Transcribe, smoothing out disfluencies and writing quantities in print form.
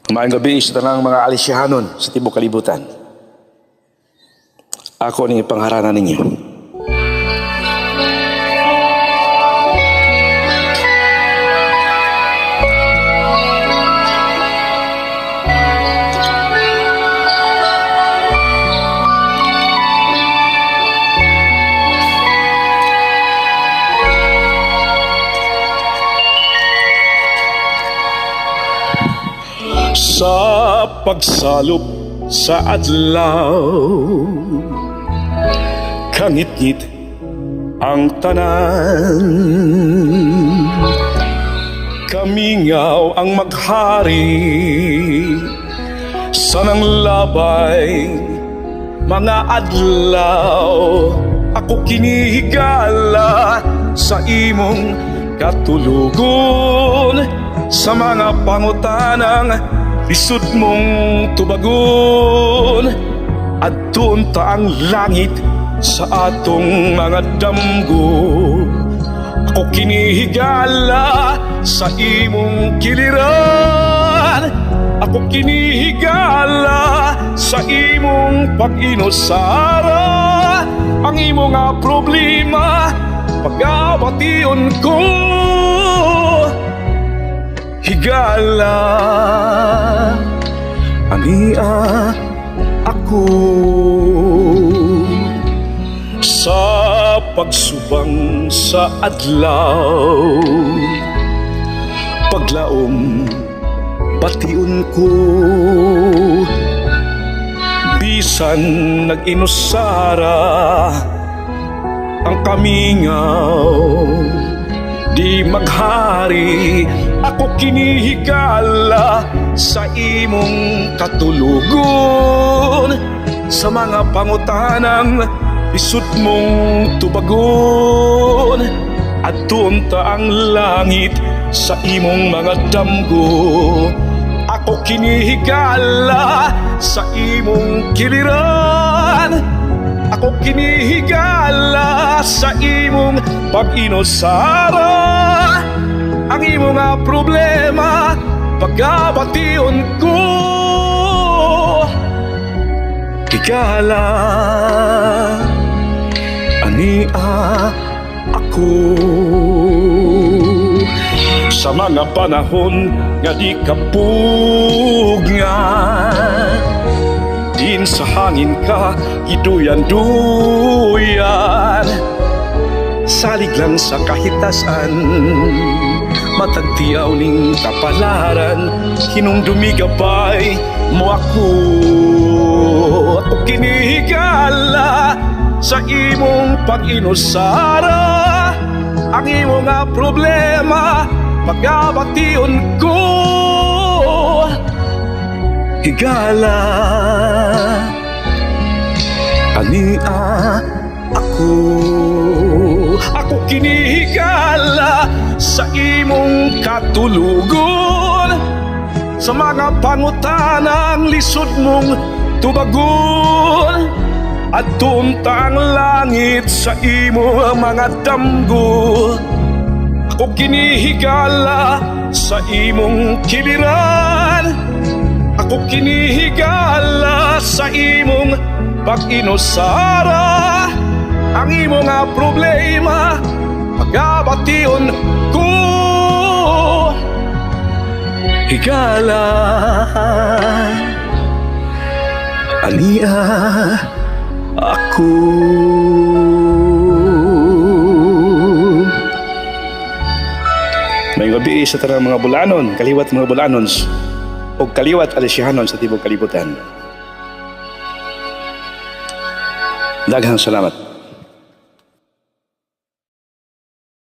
Maayong gabi sa tanang mga alisyahanon sa tibok kalibutan. Ako ang ipangharanan ninyo. Sa pagsalop sa adlaw, kangit-ngit ang tanan, kamingaw ang maghari sa nang labay mga adlaw. Ako kinihigala sa imong katulugon, sa mga pangutanang lisod mong tubagon. At doon ta ang langit sa atong mga damgo. Ako kinihigala sa imong kiliran, ako kinihigala sa imong pag-inusara. Ang imong nga problema pag-abation ko, higala ania ako. Sa pagsubang sa adlaw, paglaom bation ko, bisan nag-inusara ang kamingaw di maghari. Ako kinihigala sa imong katulugon, sa mga pangutanang lisod mong tubagon. At doon ta ang langit sa imong mga damgo. Ako kinihigala sa imong kiliran, ako kinihigala sa imong pag-inusara. Ang imong nga problema pag-abation ko, higala ania ako. Sa mga panahon nga di kapugngan, din sa hangin ka iduyan-duyan, salig lang sa kahitasan, matagtiyaw ning kapalaran. Hinumdumigabay mo ako. Ako kinihigala sa imong pag-inusara. Ang imong nga problema pag-abation ko, higala ania ako. Ako kinihigala sa imong katulugon, sa mga pangutanang lisod mong tubagon. At doon ta ang langit sa imong mga damgo. Ako kinihigala sa imong kiliran, ako kinihigala sa imong pag-inusara. Ang imong nga problema pag-abation ko, higala ania ako. May gabi sa tanang mga bulanon, kaliwat mga bulanons, o kaliwat alisyahanon sa tibok kalibutan. Daghang salamat.